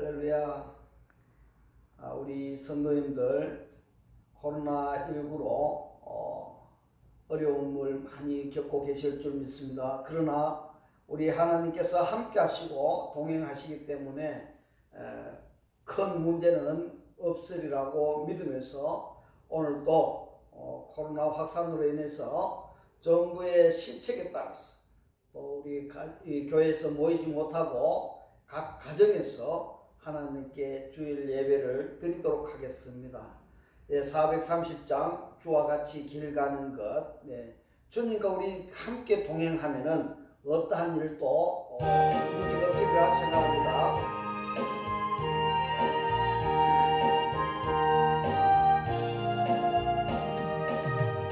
할렐루야. 우리 성도님들 코로나19로 어려움을 많이 겪고 계실 줄 믿습니다. 그러나 우리 하나님께서 함께 하시고 동행하시기 때문에 큰 문제는 없으리라고 믿으면서 오늘도 코로나 확산으로 인해서 정부의 시책에 따라서 또 우리 교회에서 모이지 못하고 각 가정에서 하나님께 주일 예배를 드리도록 하겠습니다. 430장 주와 같이 길 가는 것. 주님과 우리 함께 동행하면은 어떠한 일도 문제가 없으리라 생각합니다.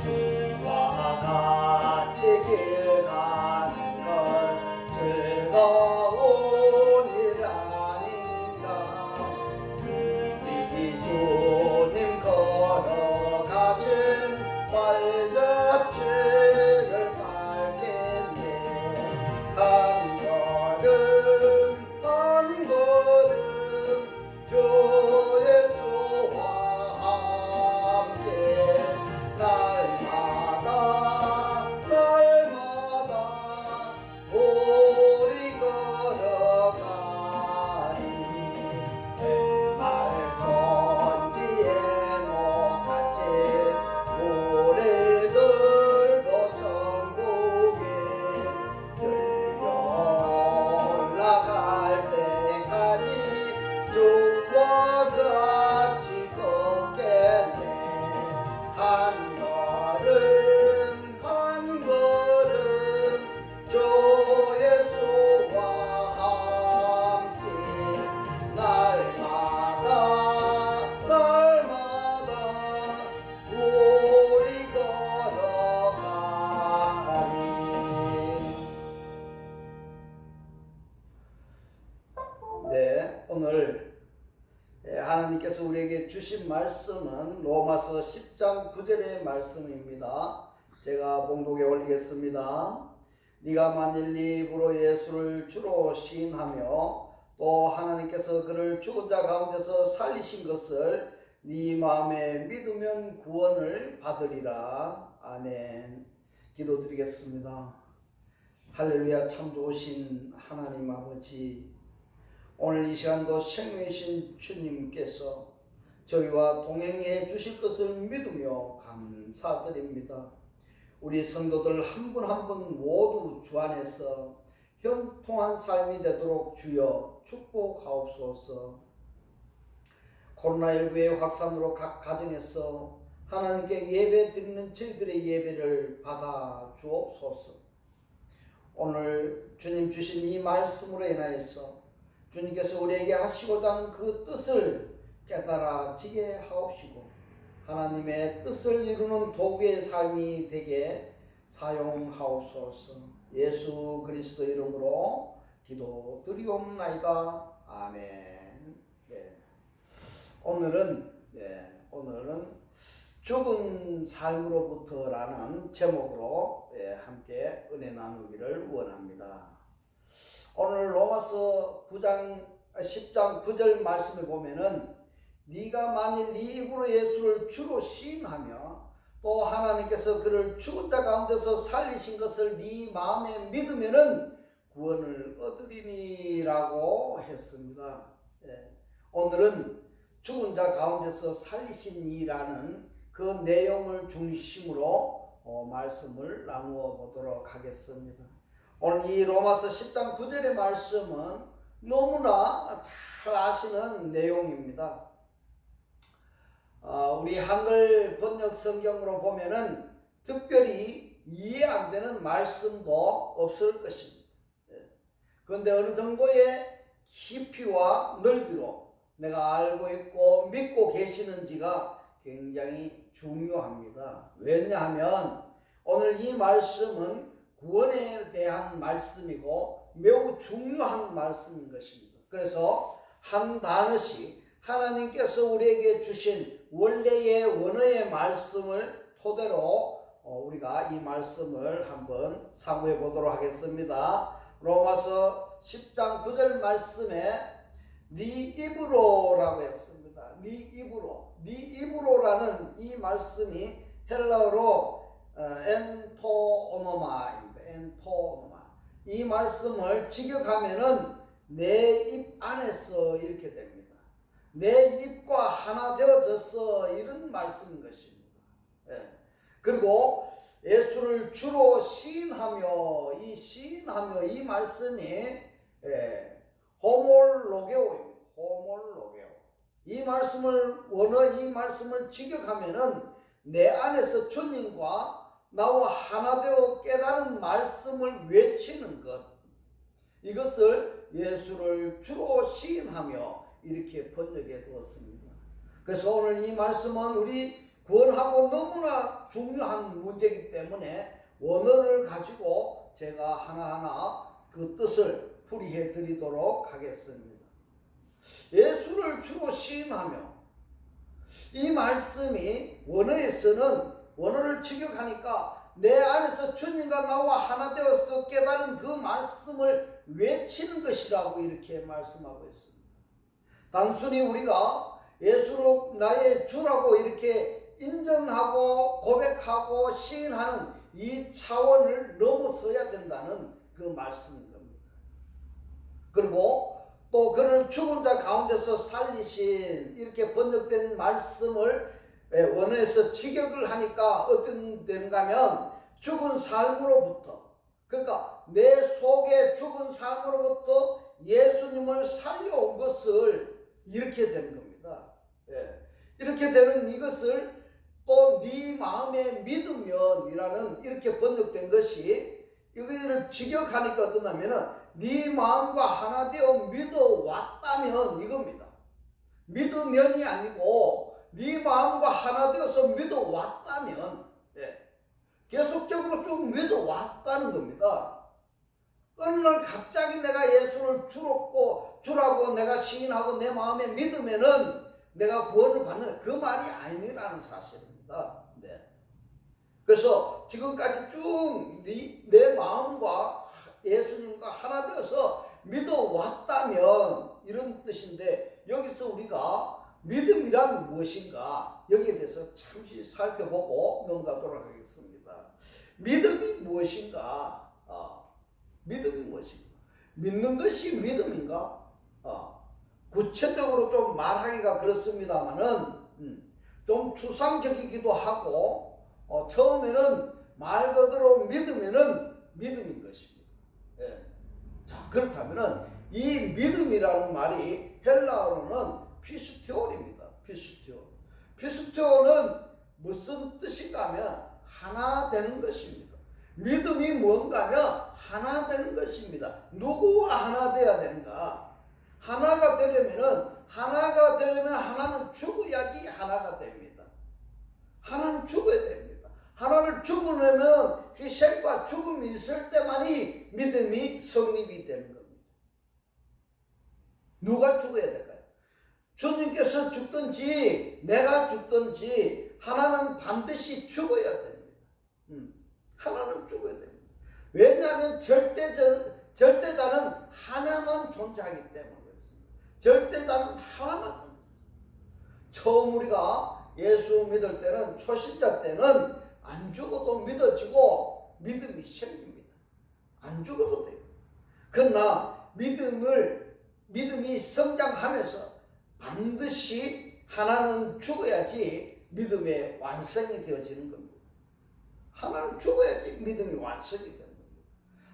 주와 같이 길 가는 것 즐거운 일 아닌가. 이 주님 걸어가신 발자취를 밟겠네. 한 걸음 한 걸음 주 예수와 함께 날마다 우리 걸어가니 날 선지에 녹같이 우리 들고 천국에 열려 올라갈 때까지 주와 같이 걷겠네. 한 걸음 한 걸음 주 예수와 함께 날마다 우리 걸어가니. 오늘 하나님께서 우리에게 주신 말씀은 로마서 10장 9절의 말씀입니다. 제가 봉독에 올리겠습니다. 네가 만일 네 입으로 예수를 주로 시인하며 또 하나님께서 그를 죽은 자 가운데서 살리신 것을 네 마음에 믿으면 구원을 받으리라. 아멘. 기도드리겠습니다. 할렐루야. 참 좋으신 하나님 아버지, 오늘 이 시간도 생명이신 주님께서 저희와 동행해 주실 것을 믿으며 감사드립니다. 우리 성도들 한 분 한 분 모두 주 안에서 형통한 삶이 되도록 주여 축복하옵소서. 코로나19의 확산으로 각 가정에서 하나님께 예배 드리는 저희들의 예배를 받아 주옵소서. 오늘 주님 주신 이 말씀으로 인하여서 주님께서 우리에게 하시고자 하는 그 뜻을 깨달아지게 하옵시고 하나님의 뜻을 이루는 도구의 삶이 되게 사용하옵소서. 예수 그리스도 이름으로 기도드리옵나이다. 아멘. 오늘은 죽은 삶으로부터라는 제목으로 함께 은혜 나누기를 원합니다. 오늘 로마서 10장 9절 말씀에 보면은 네가 만일 네 입으로 예수를 주로 시인하며 또 하나님께서 그를 죽은 자 가운데서 살리신 것을 네 마음에 믿으면은 구원을 얻으리니라고 했습니다. 오늘은 죽은 자 가운데서 살리신 이라는 그 내용을 중심으로 말씀을 나누어 보도록 하겠습니다. 오늘 이 로마서 10장 9절의 말씀은 너무나 잘 아시는 내용입니다. 우리 한글 번역 성경으로 보면은 특별히 이해 안 되는 말씀도 없을 것입니다. 그런데 어느 정도의 깊이와 넓이로 내가 알고 있고 믿고 계시는지가 굉장히 중요합니다. 왜냐하면 오늘 이 말씀은 구원에 대한 말씀이고 매우 중요한 말씀인 것입니다. 그래서 한 단어씩 하나님께서 우리에게 주신 원래의 원어의 말씀을 토대로 우리가 이 말씀을 한번 사고해 보도록 하겠습니다. 로마서 10장 9절 말씀에 네 입으로라고 했습니다. 네 입으로. 네 입으로라는 이 말씀이 헬라어로 엔토오노마입니다. 엔토오노마. 이 말씀을 직역하면은 내 입 안에서 이렇게 됩니다. 내 입과 하나 되어졌어, 이런 말씀인 것입니다. 예. 그리고 예수를 주로 시인하며, 이 말씀이 호몰로게오입니다. 호몰로게오. 이 말씀을 직역하면은 내 안에서 주님과 나와 하나 되어 깨달은 말씀을 외치는 것. 이것을 예수를 주로 시인하며 이렇게 번역해 두었습니다. 그래서 오늘 이 말씀은 우리 구원하고 너무나 중요한 문제이기 때문에 원어를 가지고 제가 하나하나 그 뜻을 풀이해 드리도록 하겠습니다. 예수를 주로 시인하며, 이 말씀이 원어를 직역하니까 내 안에서 주님과 나와 하나 되어서 깨달은 그 말씀을 외치는 것이라고 이렇게 말씀하고 있습니다. 단순히 우리가 예수로 나의 주라고 이렇게 인정하고 고백하고 시인하는 이 차원을 넘어서야 된다는 그 말씀인 겁니다. 그리고 또 그를 죽은 자 가운데서 살리신, 이렇게 번역된 말씀을 원어에서 직역을 하니까 어떤 되는가 하면 죽은 삶으로부터, 그러니까 내 속에 죽은 삶으로부터 예수님을 살려온 것을 이렇게 되는 겁니다. 이렇게 되는 이것을 또 네 마음에 믿으면이라는 이렇게 번역된 것이, 이거를 직역하니까 어떠냐면은 네 마음과 하나 되어 믿어왔다면 이겁니다. 믿으면이 아니고 네 마음과 하나 되어서 믿어왔다면, 계속적으로 쭉 믿어왔다는 겁니다. 어느 날 갑자기 내가 예수를 주라고 내가 시인하고 내 마음에 믿으면은 내가 구원을 받는, 그 말이 아니라는 사실입니다. 그래서 지금까지 쭉 내 마음과 예수님과 하나 되어서 믿어왔다면 이런 뜻인데, 여기서 우리가 믿음이란 무엇인가, 여기에 대해서 잠시 살펴보고 넘어가도록 하겠습니다. 믿음이 무엇인가? 믿음이 무엇인가? 믿는 것이 믿음인가? 구체적으로 좀 말하기가 그렇습니다만은 좀 추상적이기도 하고, 처음에는 말 그대로 믿으면은 믿음인 것입니다. 자, 그렇다면은 이 믿음이라는 말이 헬라어로는 피스테올입니다. 피스테올은 무슨 뜻인가 하면 하나 되는 것입니다. 믿음이 뭔가 하면 하나 되는 것입니다. 누구와 하나 되어야 되는가? 하나가 되려면 하나는 죽어야지 하나가 됩니다. 하나는 죽어야 됩니다. 하나를 죽으려면 희생과 죽음이 있을 때만이 믿음이 성립이 되는 겁니다. 누가 죽어야 될까요? 주님께서 죽든지 내가 죽든지 하나는 반드시 죽어야 됩니다. 하나는 죽어야 됩니다. 왜냐하면 절대자는 하나만 존재하기 때문에 그렇습니다. 절대자는 하나만. 처음 우리가 예수 믿을 때는, 초신자 때는 안 죽어도 믿어지고 믿음이 생깁니다. 안 죽어도 돼요. 그러나 믿음이 성장하면서 반드시 하나는 죽어야지 믿음의 완성이 되어지는 겁니다. 하나는 죽어야지 믿음이 완성이 되는 겁니다.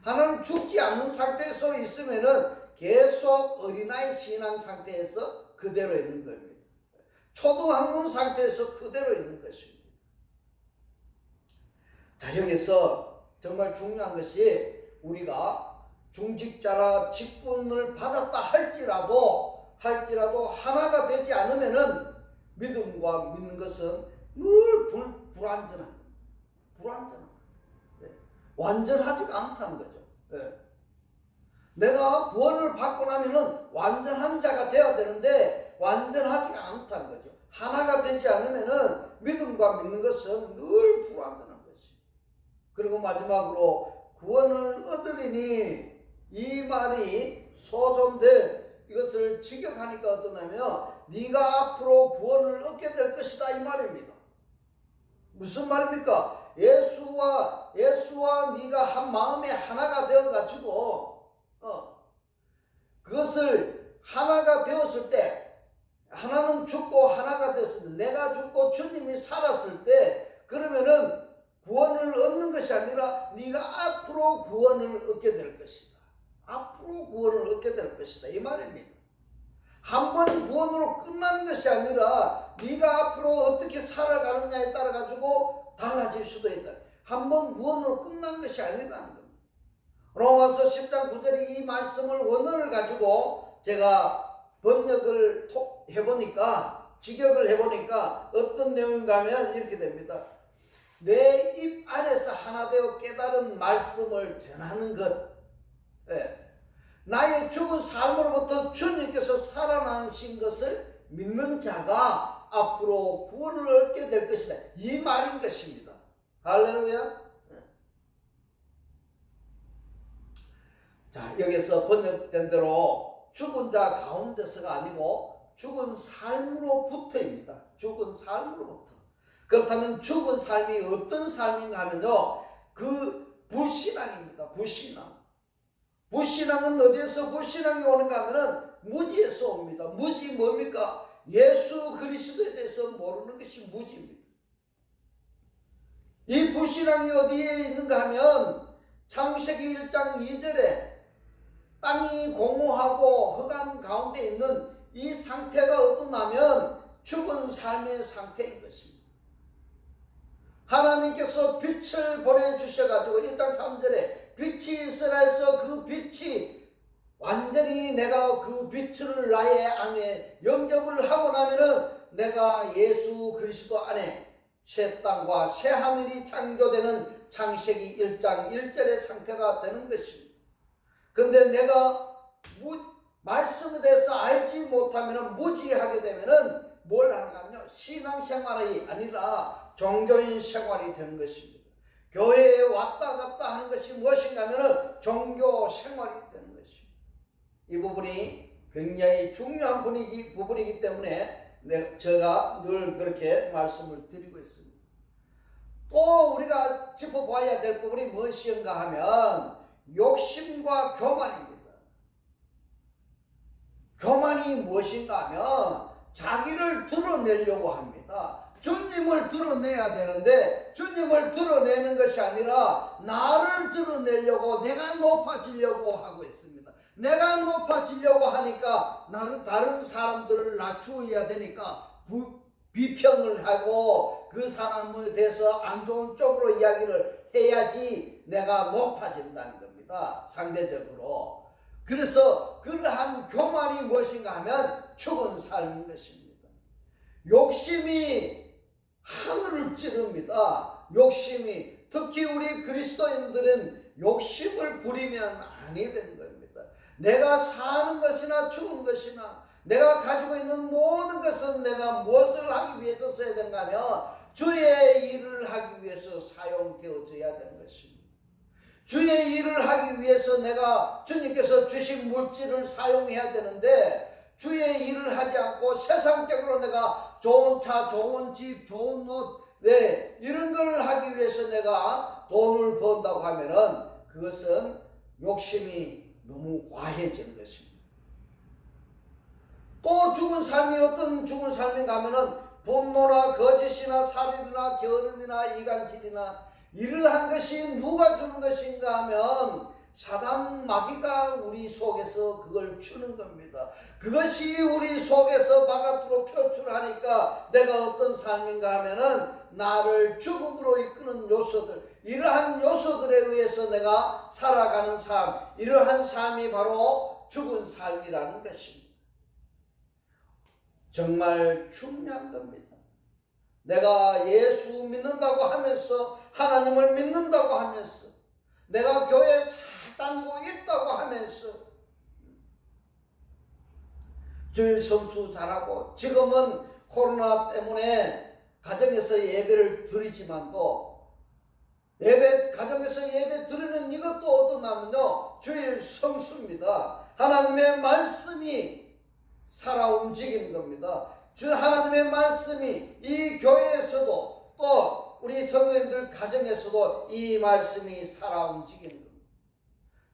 하나는 죽지 않는 상태에서 있으면은 계속 어린아이 신앙 상태에서 그대로 있는 겁니다. 초등학문 상태에서 그대로 있는 것입니다. 자, 여기서 정말 중요한 것이, 우리가 중직자나 직분을 받았다 할지라도 하나가 되지 않으면은 믿음과 믿는 것은 늘 불완전합니다. 완전하지가 않다는 거죠. 내가 구원을 받고 나면은 완전한 자가 되어야 되는데 완전하지가 않다는 거죠. 하나가 되지 않으면은 믿음과 믿는 것은 늘 불완전한 것이. 그리고 마지막으로 구원을 얻으리니, 이 말이 소존돼 이것을 직역하니까 어떠냐면 네가 앞으로 구원을 얻게 될 것이다 이 말입니다. 무슨 말입니까? 예수와 네가 한 마음에 하나가 되어 가지고 그것을 하나가 되었을 때, 하나는 죽고 하나가 되었을 때, 내가 죽고 주님이 살았을 때, 그러면은 구원을 얻는 것이 아니라 네가 앞으로 구원을 얻게 될 것이다. 앞으로 구원을 얻게 될 것이다 이 말입니다. 한 번 구원으로 끝나는 것이 아니라 네가 앞으로 어떻게 살아가느냐에 따라 가지고 달라질 수도 있다. 한 번 구원으로 끝난 것이 아니라는 겁니다. 로마서 10장 9절에 이 말씀을 원어를 가지고 제가 번역을 해보니까, 직역을 해보니까 어떤 내용인가 하면 이렇게 됩니다. 내 입 안에서 하나 되어 깨달은 말씀을 전하는 것, 나의 죽은 삶으로부터 주님께서 살아나신 것을 믿는 자가 앞으로 구원을 얻게 될 것이다 이 말인 것입니다. 할렐루야. 자, 여기서 번역된 대로 죽은 자 가운데서가 아니고 죽은 삶으로부터입니다. 죽은 삶으로부터. 그렇다면 죽은 삶이 어떤 삶인가 하면요, 그 불신앙입니다. 불신앙은 어디에서 불신앙이 오는가 하면은 무지에서 옵니다. 무지 뭡니까? 예수 그리스도에 대해서 모르는 것이 무지입니다. 이 불신앙이 어디에 있는가 하면 창세기 1장 2절에 땅이 공허하고 흑암 가운데 있는 이 상태가 어떠냐면 죽은 삶의 상태인 것입니다. 하나님께서 빛을 보내주셔가지고 1장 3절에 빛이 있으라 해서 그 빛이 완전히 내가 그 빛을 나의 안에 영접을 하고 나면은 내가 예수 그리스도 안에 새 땅과 새 하늘이 창조되는 창세기 1장 1절의 상태가 되는 것입니다. 근데 내가 말씀에 대해서 알지 못하면 무지하게 되면은 뭘 하는가 하면 신앙생활이 아니라 종교인 생활이 되는 것입니다. 교회에 왔다 갔다 하는 것이 무엇인가 하면 종교 생활이 되는 것입니다. 이 부분이 굉장히 중요한 부분이기 때문에 제가 늘 그렇게 말씀을 드리고 있습니다. 또 우리가 짚어봐야 될 부분이 무엇인가 하면 욕심과 교만입니다. 교만이 무엇인가 하면 자기를 드러내려고 합니다. 주님을 드러내야 되는데 주님을 드러내는 것이 아니라 나를 드러내려고, 내가 높아지려고 하고 있습니다. 내가 높아지려고 하니까 나는 다른 사람들을 낮추어야 되니까 비평을 하고 그 사람에 대해서 안 좋은 쪽으로 이야기를 해야지 내가 높아진다는 겁니다. 상대적으로. 그래서 그러한 교만이 무엇인가 하면 죽은 삶인 것입니다. 욕심이 하늘을 찌릅니다. 욕심이, 특히 우리 그리스도인들은 욕심을 부리면 아니 되는 겁니다. 내가 사는 것이나 죽은 것이나 내가 가지고 있는 모든 것은 내가 무엇을 하기 위해서 써야 되는가 하면 주의 일을 하기 위해서 사용되어져야 되는 것입니다. 주의 일을 하기 위해서 내가 주님께서 주신 물질을 사용해야 되는데 주의 일을 하지 않고 세상적으로 내가 좋은 차, 좋은 집, 좋은 옷, 이런 걸 하기 위해서 내가 돈을 번다고 하면은 그것은 욕심이 너무 과해지는 것입니다. 또 죽은 삶이 어떤 죽은 삶인가 하면은 분노나 거짓이나 살인이나 게으름이나 이간질이나 이러한 것이 누가 주는 것인가 하면 사단 마귀가 우리 속에서 그걸 주는 겁니다. 그것이 우리 속에서 바깥으로 표출하니까 내가 어떤 삶인가 하면은 나를 죽음으로 이끄는 요소들, 이러한 요소들에 의해서 내가 살아가는 삶, 이러한 삶이 바로 죽은 삶이라는 것입니다. 정말 중요한 겁니다. 내가 예수 믿는다고 하면서, 하나님을 믿는다고 하면서, 내가 교회 잘 다니고 있다고 하면서 주일 성수 잘하고, 지금은 코로나 때문에 가정에서 예배를 드리지만도 가정에서 예배 드리는 이것도 어떠냐면요, 주일 성수입니다. 하나님의 말씀이 살아 움직이는 겁니다. 주 하나님의 말씀이 이 교회에서도 또 우리 성도님들 가정에서도 이 말씀이 살아 움직이는 겁니다.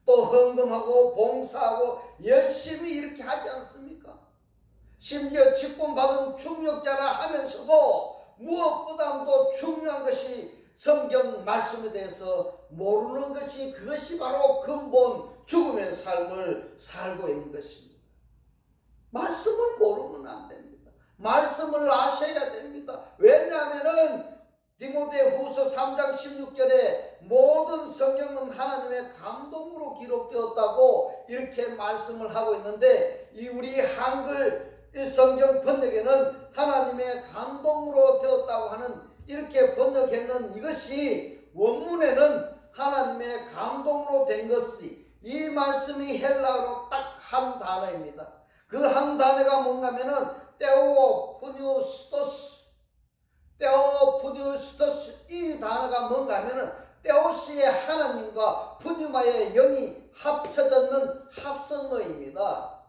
또 헌금하고 봉사하고 열심히 이렇게 하지 않습니까? 심지어 직분받은 중역자라 하면서도 무엇보다도 중요한 것이 성경 말씀에 대해서 모르는 것이, 그것이 바로 근본 죽음의 삶을 살고 있는 것입니다. 말씀을 모르면 안 됩니다. 말씀을 아셔야 됩니다. 왜냐하면 디모데후서 3장 16절에 모든 성경은 하나님의 감동으로 기록되었다고 이렇게 말씀을 하고 있는데, 이 우리 한글 성경 번역에는 하나님의 감동으로 되었다고 하는 이렇게 번역했는 이것이 원문에는 하나님의 감동으로 된 것이, 이 말씀이 헬라어로 딱 한 단어입니다. 그 한 단어가 뭔가면은 테오푸뉴스토스. 테오푸뉴스토스, 이 단어가 뭔가 하면은 테오스의 하나님과 푸뉴마의 영이 합쳐졌는 합성어입니다.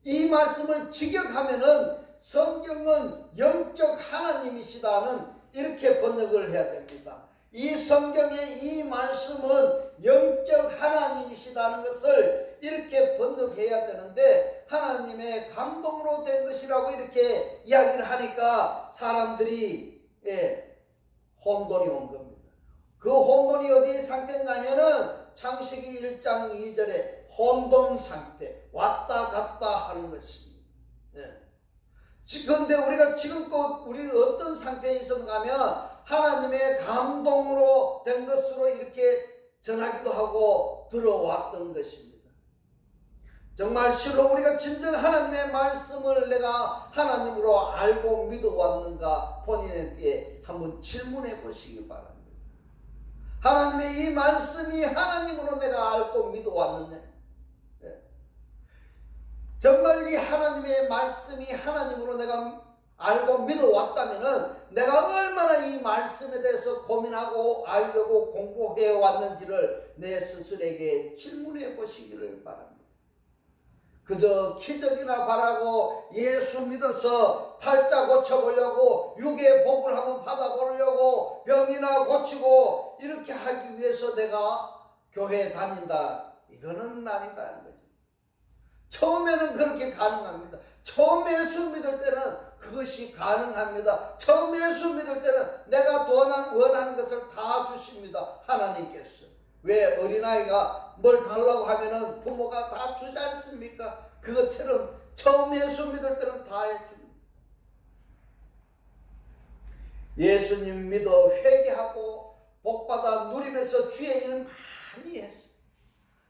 이 말씀을 직역하면은 성경은 영적 하나님이시다는 이렇게 번역을 해야 됩니다. 이 성경의 이 말씀은 영적 하나님이시다는 것을 이렇게 번역해야 되는데, 하나님의 감동으로 된 것이라고 이렇게 이야기를 하니까 사람들이 혼돈이 온 겁니다. 그 혼돈이 어디 상태인가 하면은 창세기 1장 2절에 혼돈 상태, 왔다 갔다 하는 것입니다. 그런데 우리가 지금껏 우리는 어떤 상태에 있었는가 하면 하나님의 감동으로 된 것으로 이렇게 전하기도 하고 들어왔던 것입니다. 정말 실로 우리가 진정 하나님의 말씀을 내가 하나님으로 알고 믿어왔는가 본인에게 한번 질문해 보시기 바랍니다. 하나님의 이 말씀이 하나님으로 내가 알고 믿어왔느냐? 정말 이 하나님의 말씀이 하나님으로 내가 알고 믿어왔다면은 내가 얼마나 이 말씀에 대해서 고민하고 알려고 공부해 왔는지를 내 스스로에게 질문해 보시기를 바랍니다. 그저 기적이나 바라고 예수 믿어서 팔자 고쳐보려고, 육의 복을 한번 받아보려고, 병이나 고치고 이렇게 하기 위해서 내가 교회에 다닌다, 이거는 아니다. 처음에는 그렇게 가능합니다. 처음 예수 믿을 때는 그것이 가능합니다. 처음 예수 믿을 때는 내가 원하는 것을 다 주십니다. 하나님께서. 왜 어린아이가 뭘 달라고 하면은 부모가 다 주지 않습니까? 그것처럼 처음 예수 믿을 때는 다 해줍니다. 예수님 믿어 회개하고 복받아 누리면서 주의 일 많이 했어요.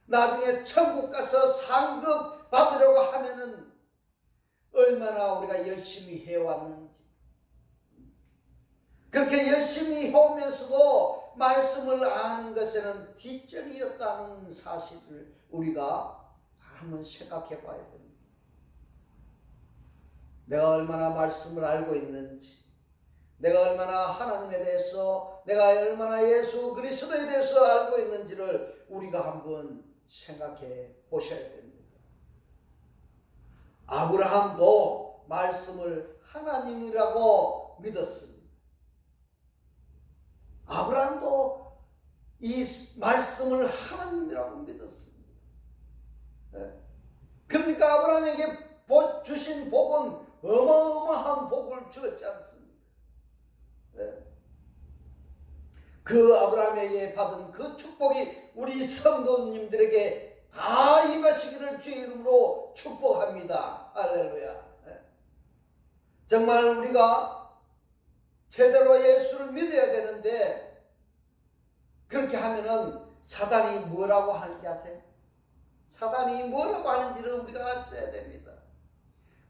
나중에 천국 가서 상급 받으려고 하면은 얼마나 우리가 열심히 해왔는지, 그렇게 열심히 해오면서도 말씀을 아는 것에는 뒷전이었다는 사실을 우리가 한번 생각해 봐야 됩니다. 내가 얼마나 말씀을 알고 있는지, 내가 얼마나 하나님에 대해서, 내가 얼마나 예수 그리스도에 대해서 알고 있는지를 우리가 한번 생각해 보셔야 됩니다. 아브라함도 말씀을 하나님이라고 믿었습니다. 아브라함도 이 말씀을 하나님이라고 믿었습니다. 그러니까 아브라함에게 주신 복은 어마어마한 복을 주었지 않습니까? 그 아브라함에게 받은 그 축복이 우리 성도님들에게 다 임하시기를 주의 이름으로 축복합니다. 할렐루야. 정말 우리가 제대로 예수를 믿어야 되는데, 그렇게 하면은 사단이 뭐라고 하는지 아세요? 사단이 뭐라고 하는지를 우리가 알아야 됩니다.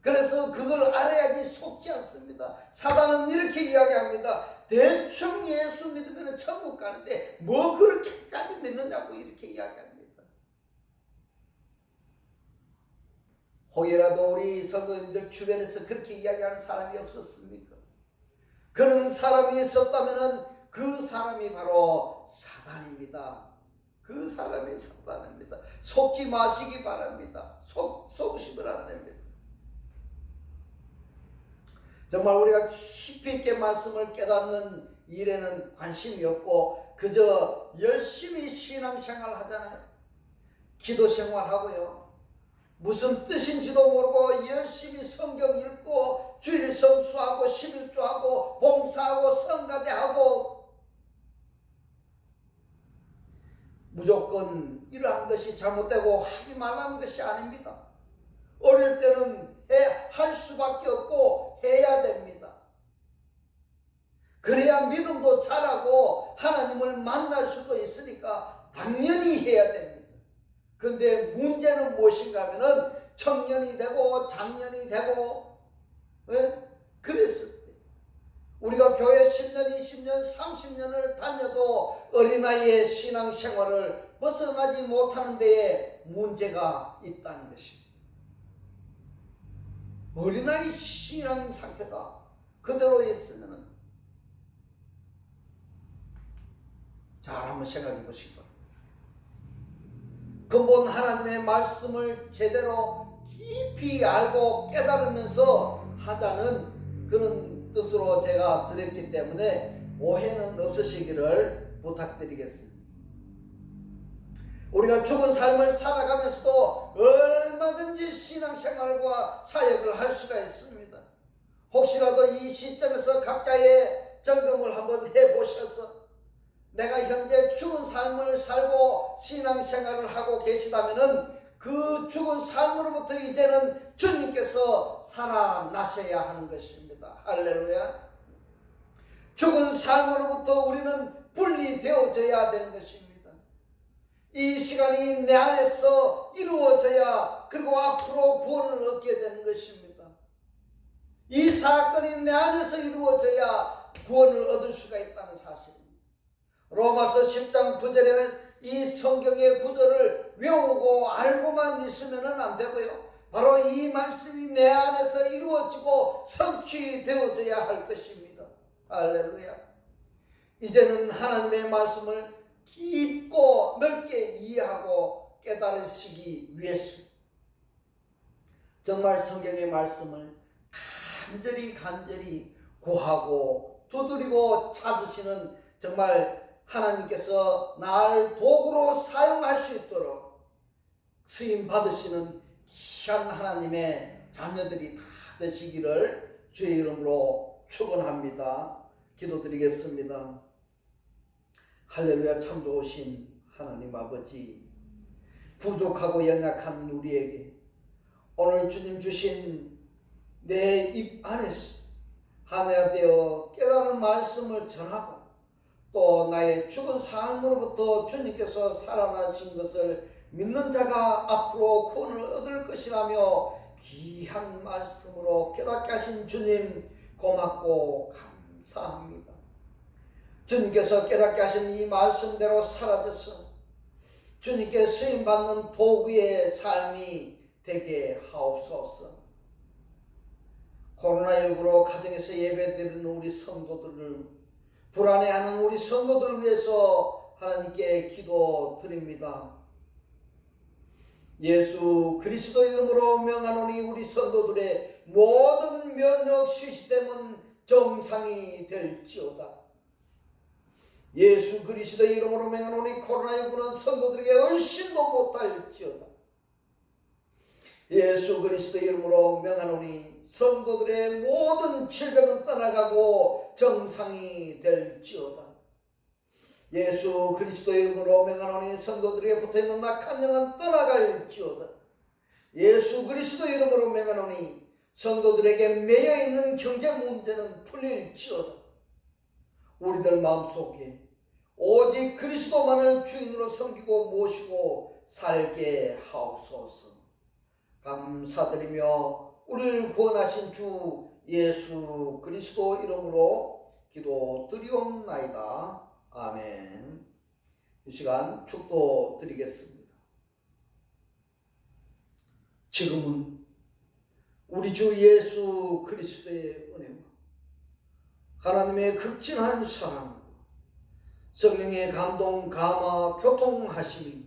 그래서 그걸 알아야지 속지 않습니다. 사단은 이렇게 이야기합니다. 대충 예수 믿으면 천국 가는데 뭐 그렇게까지 믿느냐고 이렇게 이야기합니다. 혹이라도 우리 성도님들 주변에서 그렇게 이야기하는 사람이 없었습니까? 그런 사람이 있었다면 그 사람이 바로 사단입니다. 그 그 사람이 사단입니다. 속지 마시기 바랍니다. 속으시면 안 됩니다. 정말 우리가 깊이 있게 말씀을 깨닫는 일에는 관심이 없고 그저 열심히 신앙생활 하잖아요. 기도 생활하고요. 무슨 뜻인지도 모르고 열심히 성경 읽고 주일 성수하고 11조하고 봉사하고 성가대하고 무조건 이러한 것이 잘못되고 하지 말라는 것이 아닙니다. 어릴 때는 할 수밖에 없고 해야 됩니다. 그래야 믿음도 자라고 하나님을 만날 수도 있으니까 당연히 해야 됩니다. 근데 문제는 무엇인가 하면은 청년이 되고 장년이 되고 그랬을 때 우리가 교회 10년, 20년, 30년을 다녀도 어린아이의 신앙생활을 벗어나지 못하는 데에 문제가 있다는 것입니다. 어린아이 신앙 상태가 그대로 있으면 잘 한번 생각해 보시기 바랍니다. 근본 하나님의 말씀을 제대로 깊이 알고 깨달으면서 하자는 그런 뜻으로 제가 드렸기 때문에 오해는 없으시기를 부탁드리겠습니다. 우리가 죽은 삶을 살아가면서도 얼마든지 신앙생활과 사역을 할 수가 있습니다. 혹시라도 이 시점에서 각자의 점검을 한번 해보셔서 내가 현재 죽은 삶을 살고 신앙생활을 하고 계시다면 그 죽은 삶으로부터 이제는 주님께서 살아나셔야 하는 것입니다. 할렐루야. 죽은 삶으로부터 우리는 분리되어져야 되는 것입니다. 이 시간이 내 안에서 이루어져야 그리고 앞으로 구원을 얻게 되는 것입니다. 이 사건이 내 안에서 이루어져야 구원을 얻을 수가 있다는 사실입니다. 로마서 10장 9절에 이 성경의 구절을 외우고 알고만 있으면 안 되고요. 바로 이 말씀이 내 안에서 이루어지고 성취되어져야 할 것입니다. 할렐루야. 이제는 하나님의 말씀을 깊고 넓게 이해하고 깨달으시기 위해서 정말 성경의 말씀을 간절히 구하고 두드리고 찾으시는 정말 하나님께서 날 도구로 사용할 수 있도록 쓰임 받으시는 귀한 하나님의 자녀들이 다 되시기를 주의 이름으로 축원합니다. 기도드리겠습니다. 할렐루야. 참 좋으신 하나님 아버지, 부족하고 연약한 우리에게 오늘 주님 주신 내 입 안에서 하나 되어 깨달은 말씀을 전하고 또 나의 죽은 삶으로부터 주님께서 살아나신 것을 믿는 자가 앞으로 구원을 얻을 것이라며 귀한 말씀으로 깨닫게 하신 주님 고맙고 감사합니다. 주님께서 깨닫게 하신 이 말씀대로 사라져서 주님께 쓰임받는 도구의 삶이 되게 하옵소서. 코로나19로 가정에서 예배드리는 우리 성도들을 불안해하는 우리 성도들을 위해서 하나님께 기도드립니다. 예수 그리스도 이름으로 명하노니 우리 성도들의 모든 면역 시스템은 정상이 될지어다. 예수 그리스도 이름으로 명하노니 코로나19는 성도들에게 얼씬도 못할지어다. 예수 그리스도 이름으로 명하노니 성도들의 모든 질병은 떠나가고 정상이 될지어다. 예수 그리스도 이름으로 명하노니 성도들에게 붙어있는 악한 영은 떠나갈지어다. 예수 그리스도 이름으로 명하노니 성도들에게 매여있는 경제 문제는 풀릴지어다. 우리들 마음속에 오직 그리스도만을 주인으로 섬기고 모시고 살게 하옵소서. 감사드리며 우리를 구원하신 주 예수 그리스도 이름으로 기도드리옵나이다. 아멘. 이 시간 축도 드리겠습니다. 지금은 우리 주 예수 그리스도의 은혜와 하나님의 극진한 사랑과 성령의 감동, 감화, 교통하심이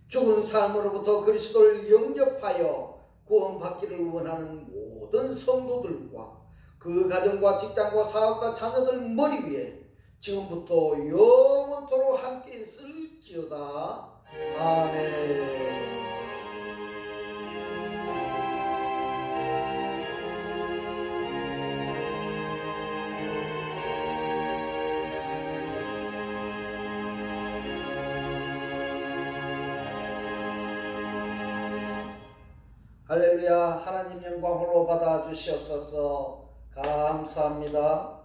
죽은 삶으로부터 그리스도를 영접하여 구원받기를 원하는 모든 성도들과 그 가정과 직장과 사업과 자녀들 머리 위에 지금부터 영원토록 함께 있을지어다. 아멘. 할렐루야. 하나님 영광 홀로 받아 주시옵소서. 감사합니다.